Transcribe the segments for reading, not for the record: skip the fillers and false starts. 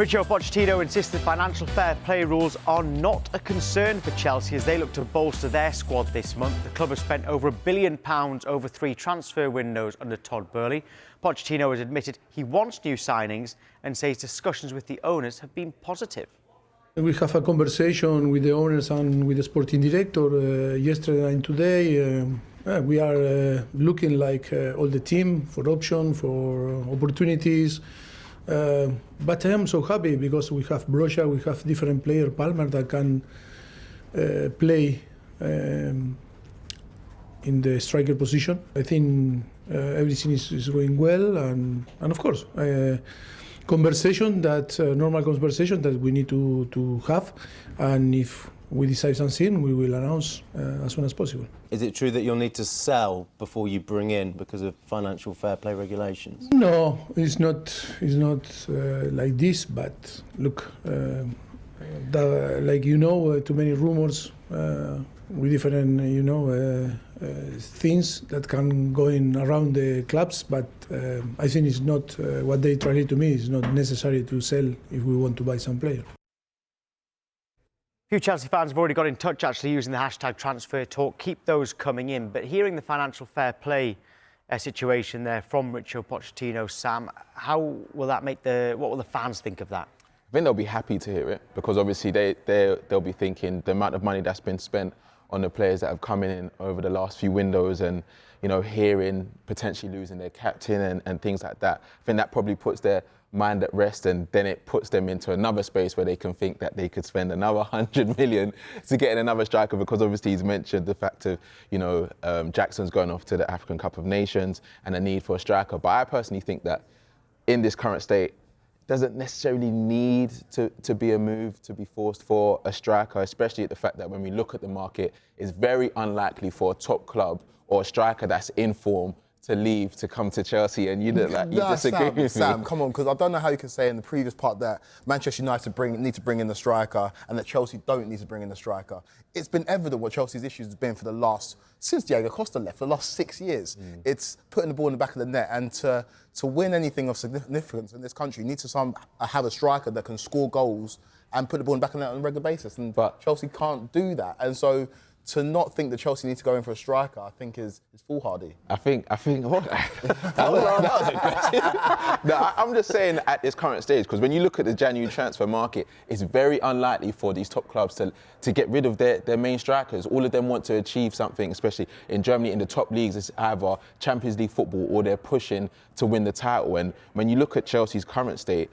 Mauricio Pochettino insisted financial fair play rules are not a concern for Chelsea as they look to bolster their squad this month. The club has spent over £1 billion over 3 transfer windows under Todd Boehly. Pochettino has admitted he wants new signings and says discussions with the owners have been positive. We have a conversation with the owners and with the sporting director yesterday and today. We are looking like all the team for options, for opportunities. But I am so happy because we have Broja, we have different players, Palmer, that can play in the striker position. I think everything is going well, and of course, normal conversation that we need to have, and if we decide something, we will announce as soon as possible. Is it true that you'll need to sell before you bring in because of financial fair play regulations? No, it's not like this. But look, too many rumors with different things that can go in around the clubs. But I think it's not what they translate to me. It's not necessary to sell if we want to buy some player. A few Chelsea fans have already got in touch, actually, using the hashtag transfer talk. Keep those coming in. But hearing the financial fair play situation there from Mauricio Pochettino, Sam, how will that what will the fans think of that? I think they'll be happy to hear it because obviously they'll be thinking the amount of money that's been spent on the players that have come in over the last few windows and, hearing potentially losing their captain and things like that. I think that probably puts their mind at rest, and then it puts them into another space where they can think that they could spend another 100 million to get another striker, because obviously he's mentioned the fact of, Jackson's going off to the African Cup of Nations and a need for a striker. But I personally think that in this current state, doesn't necessarily need to be a move to be forced for a striker, especially at the fact that when we look at the market, it's very unlikely for a top club or a striker that's in form to leave to come to Chelsea, and you disagree with me. Sam, come on, because I don't know how you can say in the previous part that Manchester United need to bring in the striker and that Chelsea don't need to bring in the striker. It's been evident what Chelsea's issues have been since Diego Costa left, for the last 6 years. It's putting the ball in the back of the net, and to win anything of significance in this country, you need to have a striker that can score goals and put the ball in the back of the net on a regular basis, but Chelsea can't do that. And so to not think that Chelsea need to go in for a striker, I think is foolhardy. I think what? that was aggressive. No, I'm just saying at this current stage, because when you look at the January transfer market, it's very unlikely for these top clubs to get rid of their main strikers. All of them want to achieve something, especially in Germany, in the top leagues, it's either Champions League football or they're pushing to win the title. And when you look at Chelsea's current state,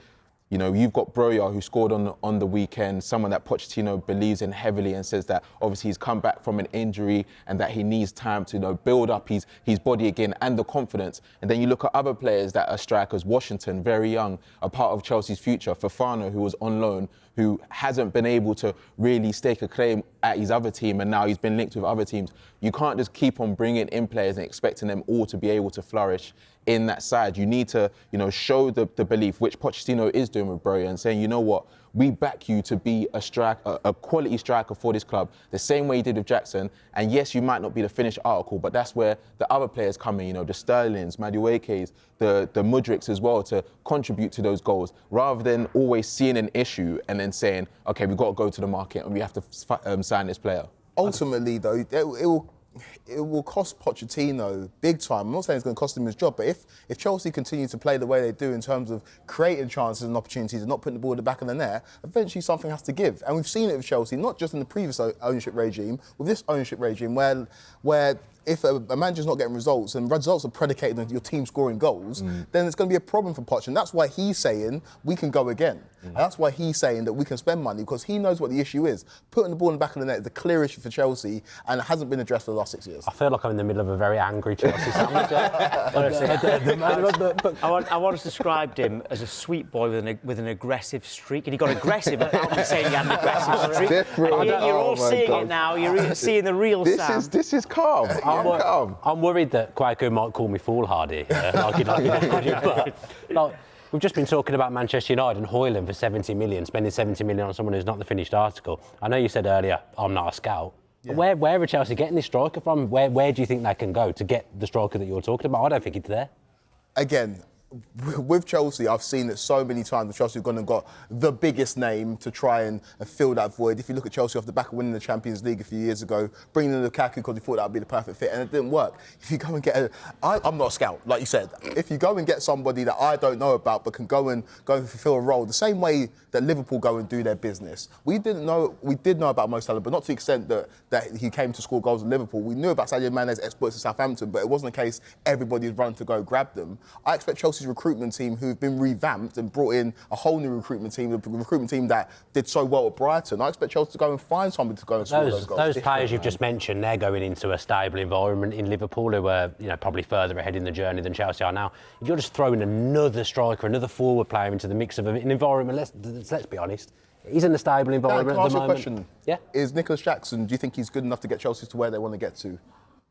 you've got Broja, who scored on the weekend, someone that Pochettino believes in heavily and says that obviously he's come back from an injury and that he needs time to build up his body again and the confidence. And then you look at other players that are strikers. Washington, very young, a part of Chelsea's future. Fofana, who was on loan, who hasn't been able to really stake a claim at his other team, and now he's been linked with other teams. You can't just keep on bringing in players and expecting them all to be able to flourish in that side. You need to, show the belief, which Pochettino is doing with Broja, and saying, you know what, we back you to be a quality striker for this club, the same way you did with Jackson. And yes, you might not be the finished article, but that's where the other players come in, the Sterlings, Maduekes, the Mudriks as well, to contribute to those goals, rather than always seeing an issue and then saying, okay, we've got to go to the market and we have to sign this player. Ultimately, though, it will cost Pochettino big time. I'm not saying it's going to cost him his job, but if Chelsea continue to play the way they do in terms of creating chances and opportunities and not putting the ball in the back of the net, eventually something has to give. And we've seen it with Chelsea, not just in the previous ownership regime, with this ownership regime, where if a manager's not getting results and results are predicated on your team scoring goals, then it's going to be a problem for Poch. And that's why he's saying we can go again. And that's why he's saying that we can spend money, because he knows what the issue is. Putting the ball in the back of the net is the clear issue for Chelsea, and it hasn't been addressed for the last 6 years. I feel like I'm in the middle of a very angry Chelsea sandwich. I once described him as a sweet boy with an aggressive streak, and he got aggressive without me saying he had an aggressive streak. You're all seeing it now. You're seeing the real Sam. This is calm. I'm worried that Kwaku might call me foolhardy, but we've just been talking about Manchester United and Hoyland for 70 million, spending 70 million on someone who's not the finished article. I know you said earlier, I'm not a scout. Yeah. Where are Chelsea getting this striker from? Where do you think they can go to get the striker that you're talking about? I don't think it's there. Again, with Chelsea, I've seen it so many times where Chelsea have gone and got the biggest name to try and fill that void. If you look at Chelsea off the back of winning the Champions League a few years ago, bringing in Lukaku because they thought that would be the perfect fit, and it didn't work. If you go and get I'm not a scout, like you said. If you go and get somebody that I don't know about but can go and fulfill a role, the same way that Liverpool go and do their business. We did know about Mo Salah, but not to the extent that he came to score goals at Liverpool. We knew about Sadio Mane's exploits at Southampton, but it wasn't the case everybody's running to go grab them. I expect Chelsea's recruitment team, who've been revamped and brought in a whole new recruitment team, the recruitment team that did so well at Brighton, I expect Chelsea to go and find somebody to go and score those goals. Those players you've just mentioned, they're going into a stable environment in Liverpool, who are probably further ahead in the journey than Chelsea are now. If you're just throwing another striker, another forward player into the mix of an environment, let's be honest, he's in a stable environment at the moment. Question? Yeah. Is Nicholas Jackson, do you think he's good enough to get Chelsea to where they want to get to?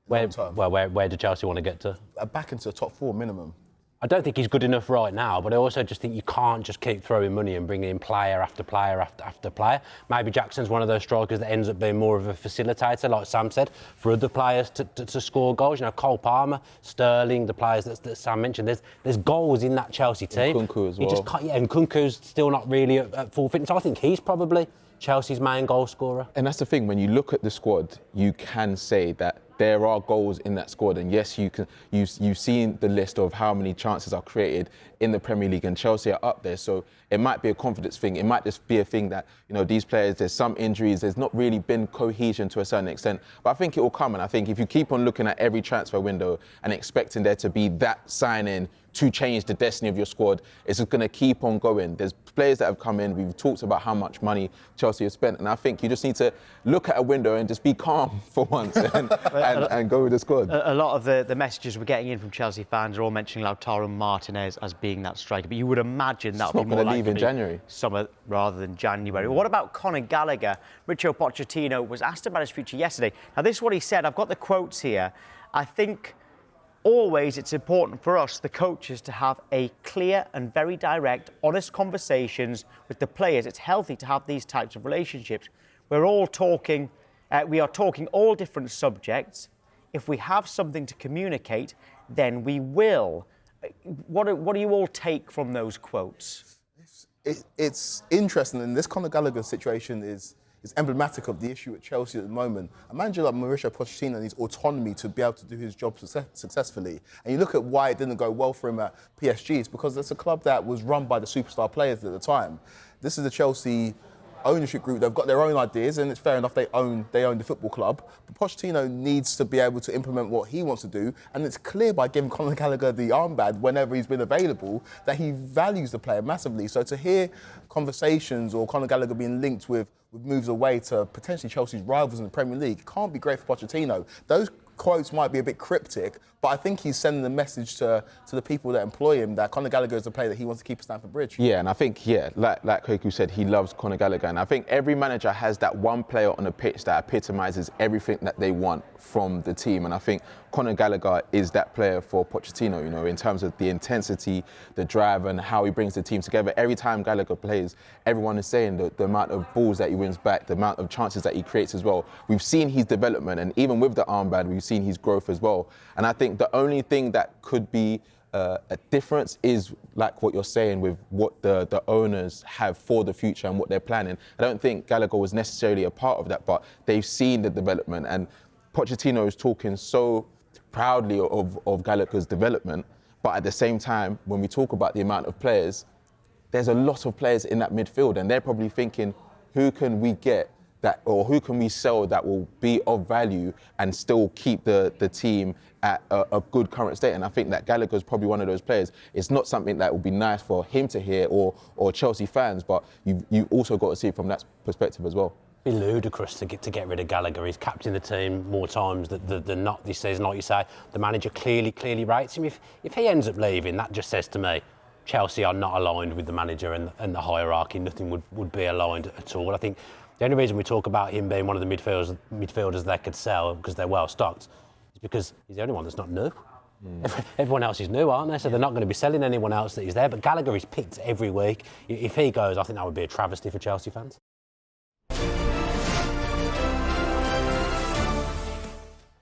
Where do Chelsea want to get to? Back into the top 4 minimum. I don't think he's good enough right now, but I also just think you can't just keep throwing money and bringing in player after player after player. Maybe Jackson's one of those strikers that ends up being more of a facilitator, like Sam said, for other players to score goals. Cole Palmer, Sterling, the players that Sam mentioned. There's goals in that Chelsea team. And Kunku as well. You just can't, and Kunku's still not really at full fitness. I think he's probably Chelsea's main goal scorer. And that's the thing, when you look at the squad, you can say that there are goals in that squad, and yes, you've seen the list of how many chances are created in the Premier League, and Chelsea are up there. So it might be a confidence thing. It might just be a thing that these players, there's some injuries, there's not really been cohesion to a certain extent. But I think it will come, and I think if you keep on looking at every transfer window and expecting there to be that sign-in to change the destiny of your squad, it's just going to keep on going. There's players that have come in. We've talked about how much money Chelsea has spent, and I think you just need to look at a window and just be calm for once and go with the squad. A lot of the messages we're getting in from Chelsea fans are all mentioning Lautaro Martinez as being that striker, but you would imagine that would be more likely leave in January. Summer rather than January. Well, what about Conor Gallagher? Mauricio Pochettino was asked about his future yesterday. Now, this is what he said. I've got the quotes here. I think always it's important for us, the coaches, to have a clear and very direct, honest conversations with the players. It's healthy to have these types of relationships. We are talking all different subjects. If we have something to communicate, then we will. What do you all take from those quotes? It's interesting, and this Conor Gallagher situation is emblematic of the issue at Chelsea at the moment. A manager like Mauricio Pochettino needs autonomy to be able to do his job successfully. And you look at why it didn't go well for him at PSG, it's because it's a club that was run by the superstar players at the time. This is the Chelsea ownership group. They've got their own ideas, and it's fair enough, they own the football club. But Pochettino needs to be able to implement what he wants to do, and it's clear by giving Conor Gallagher the armband whenever he's been available that he values the player massively. So to hear conversations or Conor Gallagher being linked with moves away to potentially Chelsea's rivals in the Premier League can't be great for Pochettino. Those quotes might be a bit cryptic, but I think he's sending the message to the people that employ him that Conor Gallagher is a player that he wants to keep at Stamford Bridge. Yeah, and I think, like Koku said, he loves Conor Gallagher. And I think every manager has that one player on the pitch that epitomises everything that they want from the team. And I think Conor Gallagher is that player for Pochettino, in terms of the intensity, the drive, and how he brings the team together. Every time Gallagher plays, everyone is saying the amount of balls that he wins back, the amount of chances that he creates as well. We've seen his development, and even with the armband, we've seen his growth as well. And I think the only thing that could be a difference is like what you're saying with what the owners have for the future and what they're planning. I don't think Gallagher was necessarily a part of that, but they've seen the development, and Pochettino is talking so proudly of Gallagher's development, but at the same time, when we talk about the amount of players, there's a lot of players in that midfield, and they're probably thinking, who can we get that, or who can we sell that will be of value and still keep the team at a good current state? And I think that Gallagher's probably one of those players. It's not something that would be nice for him to hear or Chelsea fans, but you also got to see it from that perspective as well. It'd be ludicrous to get rid of Gallagher. He's captained the team more times than not this season. Like you say, the manager clearly rates him. If he ends up leaving, that just says to me, Chelsea are not aligned with the manager and the hierarchy. Nothing would be aligned at all. I think the only reason we talk about him being one of the midfielders they could sell because they're well stocked is because he's the only one that's not new. Everyone else is new, aren't they? So they're not going to be selling anyone else that is there. But Gallagher is picked every week. If he goes, I think that would be a travesty for Chelsea fans.